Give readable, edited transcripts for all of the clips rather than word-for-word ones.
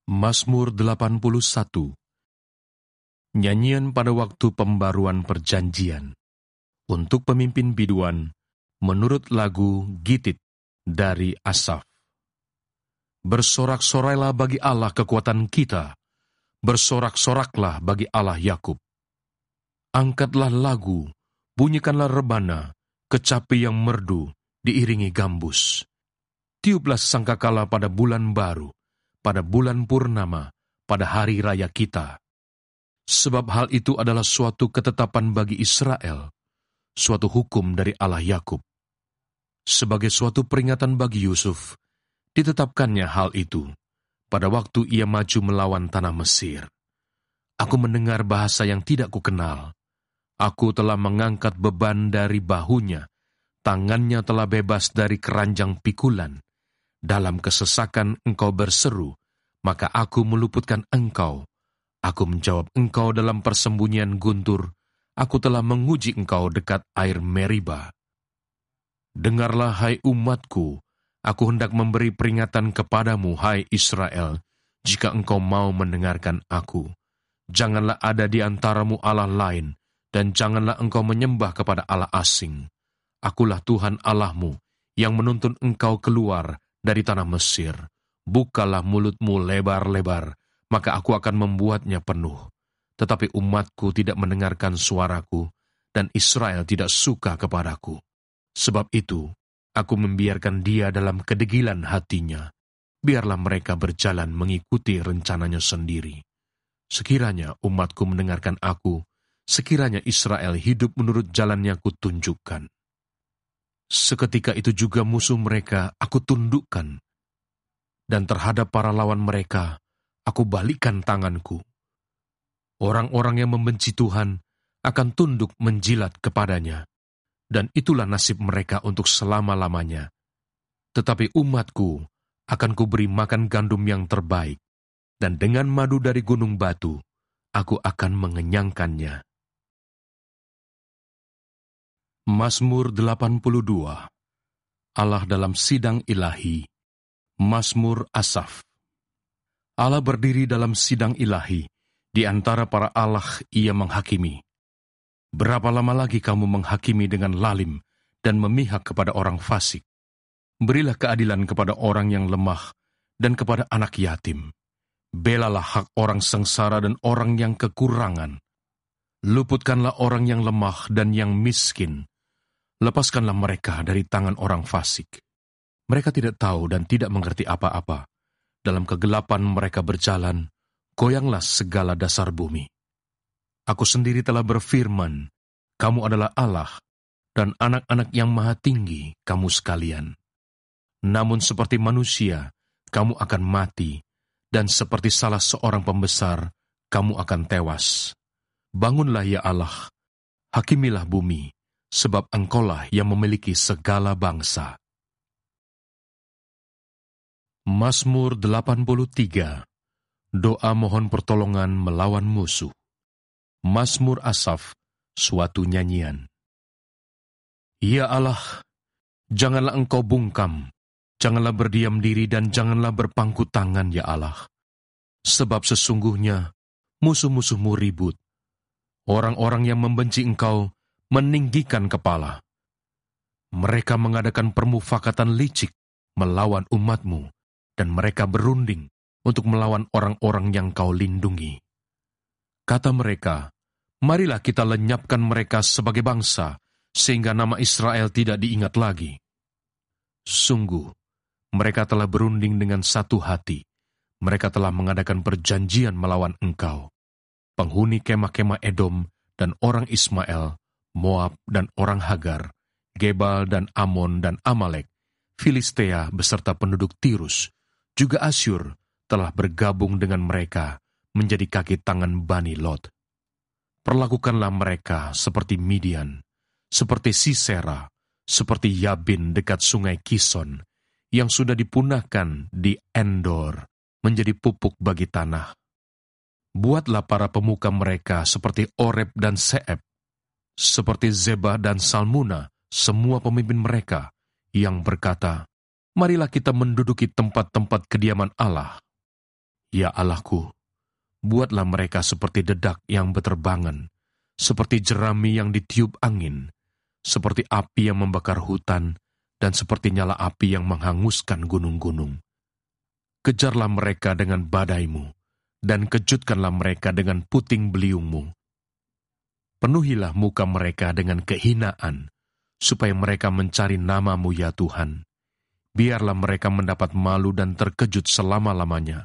Mazmur 81. Nyanyian pada waktu pembaruan perjanjian. Untuk pemimpin biduan, menurut lagu Gitit dari Asaf. Bersorak-sorailah bagi Allah kekuatan kita, bersorak-soraklah bagi Allah Yakub. Angkatlah lagu, bunyikanlah rebana, kecapi yang merdu, diiringi gambus. Tiuplah sangkakala pada bulan baru, pada bulan purnama, pada hari raya kita. Sebab hal itu adalah suatu ketetapan bagi Israel, suatu hukum dari Allah Yakub. Sebagai suatu peringatan bagi Yusuf, ditetapkannya hal itu pada waktu ia maju melawan tanah Mesir. Aku mendengar bahasa yang tidak kukenal. Aku telah mengangkat beban dari bahunya, tangannya telah bebas dari keranjang pikulan. Dalam kesesakan engkau berseru, maka aku meluputkan engkau. Aku menjawab engkau dalam persembunyian guntur. Aku telah menguji engkau dekat air Meriba. Dengarlah, hai umatku, aku hendak memberi peringatan kepadamu, hai Israel, jika engkau mau mendengarkan aku. Janganlah ada di antaramu Allah lain, dan janganlah engkau menyembah kepada Allah asing. Akulah Tuhan Allahmu, yang menuntun engkau keluar dari tanah Mesir. Bukalah mulutmu lebar-lebar, maka aku akan membuatnya penuh. Tetapi umatku tidak mendengarkan suaraku, dan Israel tidak suka kepadaku. Sebab itu, aku membiarkan dia dalam kedegilan hatinya. Biarlah mereka berjalan mengikuti rencananya sendiri. Sekiranya umatku mendengarkan aku, sekiranya Israel hidup menurut jalan yang kutunjukkan. Seketika itu juga musuh mereka aku tundukkan, dan terhadap para lawan mereka aku balikkan tanganku. Orang-orang yang membenci Tuhan akan tunduk menjilat kepadanya, dan itulah nasib mereka untuk selama-lamanya. Tetapi umatku akan kuberi makan gandum yang terbaik, dan dengan madu dari gunung batu aku akan mengenyangkannya. Mazmur 82. Allah dalam sidang ilahi. Mazmur Asaf. Allah berdiri dalam sidang ilahi, di antara para Allah ia menghakimi. Berapa lama lagi kamu menghakimi dengan lalim dan memihak kepada orang fasik? Berilah keadilan kepada orang yang lemah dan kepada anak yatim. Belalah hak orang sengsara dan orang yang kekurangan. Luputkanlah orang yang lemah dan yang miskin. Lepaskanlah mereka dari tangan orang fasik. Mereka tidak tahu dan tidak mengerti apa-apa. Dalam kegelapan mereka berjalan, goyanglah segala dasar bumi. Aku sendiri telah berfirman, kamu adalah Allah, dan anak-anak yang maha tinggi kamu sekalian. Namun seperti manusia, kamu akan mati, dan seperti salah seorang pembesar, kamu akan tewas. Bangunlah ya Allah, hakimilah bumi, sebab engkaulah yang memiliki segala bangsa. Mazmur 83. Doa mohon pertolongan melawan musuh. Mazmur Asaf, suatu nyanyian. Ya Allah, janganlah engkau bungkam, janganlah berdiam diri dan janganlah berpangku tangan ya Allah. Sebab sesungguhnya musuh-musuhmu ribut. Orang-orang yang membenci engkau meninggikan kepala. Mereka mengadakan permufakatan licik melawan umatmu, dan mereka berunding untuk melawan orang-orang yang kau lindungi. Kata mereka, marilah kita lenyapkan mereka sebagai bangsa, sehingga nama Israel tidak diingat lagi. Sungguh, mereka telah berunding dengan satu hati. Mereka telah mengadakan perjanjian melawan engkau. Penghuni kemah-kemah Edom dan orang Ismael, Moab dan orang Hagar, Gebal dan Amon dan Amalek, Filistea beserta penduduk Tirus, juga Asyur telah bergabung dengan mereka menjadi kaki tangan Bani Lot. Perlakukanlah mereka seperti Midian, seperti Sisera, seperti Yabin dekat sungai Kison, yang sudah dipunahkan di Endor, menjadi pupuk bagi tanah. Buatlah para pemuka mereka seperti Oreb dan Seeb, seperti Zebah dan Salmuna, semua pemimpin mereka, yang berkata, marilah kita menduduki tempat-tempat kediaman Allah. Ya Allahku, buatlah mereka seperti dedak yang beterbangan, seperti jerami yang ditiup angin, seperti api yang membakar hutan, dan seperti nyala api yang menghanguskan gunung-gunung. Kejarlah mereka dengan badai-Mu, dan kejutkanlah mereka dengan puting beliung-Mu. Penuhilah muka mereka dengan kehinaan, supaya mereka mencari nama-Mu ya Tuhan. Biarlah mereka mendapat malu dan terkejut selama-lamanya.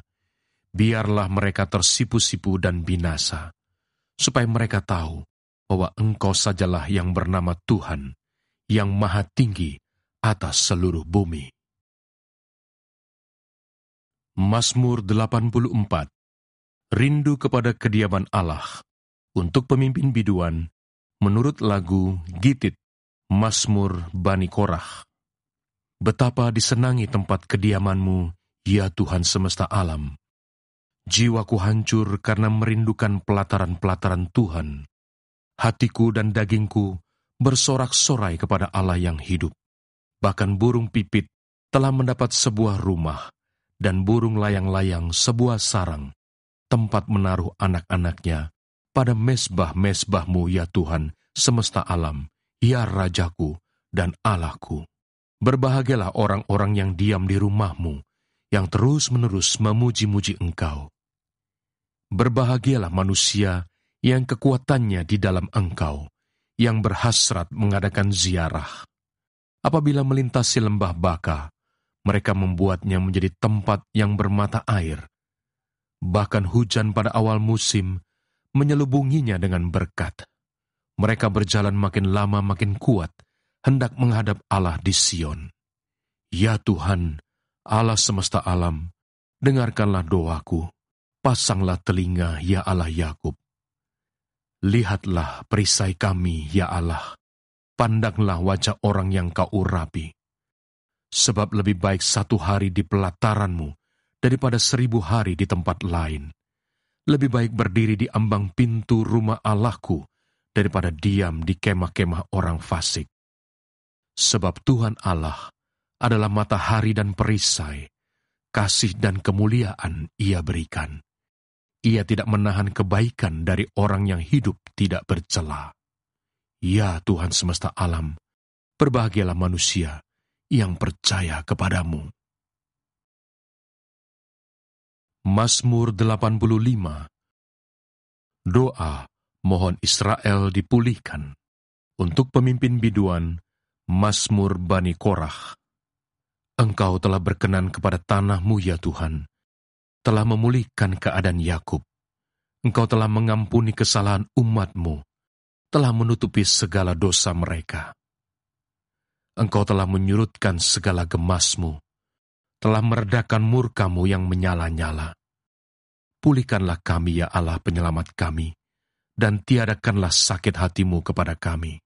Biarlah mereka tersipu-sipu dan binasa, supaya mereka tahu bahwa Engkau sajalah yang bernama Tuhan, yang maha tinggi atas seluruh bumi. Mazmur 84. Rindu kepada kediaman Allah. Untuk pemimpin biduan, menurut lagu Gitit, Mazmur Bani Korah. Betapa disenangi tempat kediaman-Mu, ya Tuhan semesta alam. Jiwaku hancur karena merindukan pelataran-pelataran Tuhan. Hatiku dan dagingku bersorak-sorai kepada Allah yang hidup. Bahkan burung pipit telah mendapat sebuah rumah, dan burung layang-layang sebuah sarang, tempat menaruh anak-anaknya pada mezbah-mezbah-Mu ya Tuhan semesta alam, ya Rajaku dan Allahku. Berbahagialah orang-orang yang diam di rumah-Mu, yang terus-menerus memuji-muji Engkau. Berbahagialah manusia yang kekuatannya di dalam Engkau, yang berhasrat mengadakan ziarah. Apabila melintasi lembah Baka, mereka membuatnya menjadi tempat yang bermata air. Bahkan hujan pada awal musim menyelubunginya dengan berkat. Mereka berjalan makin lama makin kuat, hendak menghadap Allah di Sion. Ya Tuhan, Allah semesta alam, dengarkanlah doaku. Pasanglah telinga, ya Allah Yakub. Lihatlah perisai kami, ya Allah. Pandanglah wajah orang yang Kau urapi. Sebab lebih baik 1 hari di pelataran-Mu daripada 1000 hari di tempat lain. Lebih baik berdiri di ambang pintu rumah Allahku daripada diam di kemah-kemah orang fasik. Sebab Tuhan Allah adalah matahari dan perisai, kasih dan kemuliaan Ia berikan. Ia tidak menahan kebaikan dari orang yang hidup tidak bercela. Ya Tuhan semesta alam, berbahagialah manusia yang percaya kepadamu. Mazmur 85. Doa mohon Israel dipulihkan. Untuk pemimpin biduan, Mazmur Bani Korah. Engkau telah berkenan kepada tanah-Mu ya Tuhan, telah memulihkan keadaan Yakub. Engkau telah mengampuni kesalahan umat-Mu, telah menutupi segala dosa mereka. Engkau telah menyurutkan segala gemas-Mu, telah meredakan murka-Mu yang menyala-nyala. Pulihkanlah kami ya Allah penyelamat kami, dan tiadakanlah sakit hati-Mu kepada kami.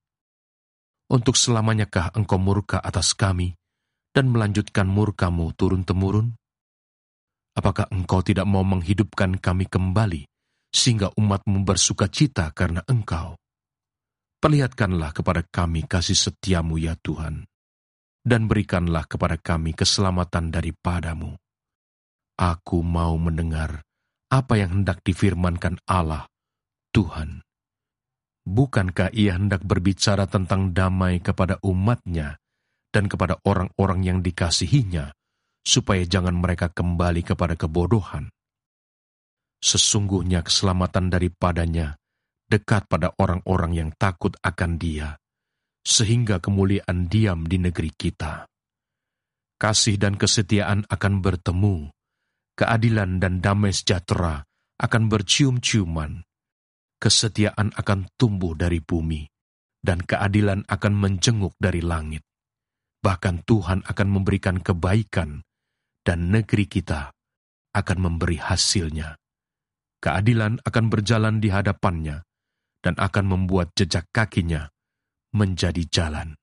Untuk selamanyakah Engkau murka atas kami, dan melanjutkan murka-Mu turun-temurun? Apakah Engkau tidak mau menghidupkan kami kembali, sehingga umat-Mu bersuka cita karena Engkau? Perlihatkanlah kepada kami kasih setia-Mu ya Tuhan, dan berikanlah kepada kami keselamatan daripada-Mu. Aku mau mendengar apa yang hendak difirmankan Allah, Tuhan. Bukankah Ia hendak berbicara tentang damai kepada umat-Nya dan kepada orang-orang yang dikasihi-Nya, supaya jangan mereka kembali kepada kebodohan? Sesungguhnya keselamatan daripadanya dekat pada orang-orang yang takut akan Dia, sehingga kemuliaan diam di negeri kita. Kasih dan kesetiaan akan bertemu, keadilan dan damai sejahtera akan bercium-ciuman. Kesetiaan akan tumbuh dari bumi, dan keadilan akan menjenguk dari langit. Bahkan Tuhan akan memberikan kebaikan, dan negeri kita akan memberi hasilnya. Keadilan akan berjalan di hadapannya, dan akan membuat jejak kakinya menjadi jalan.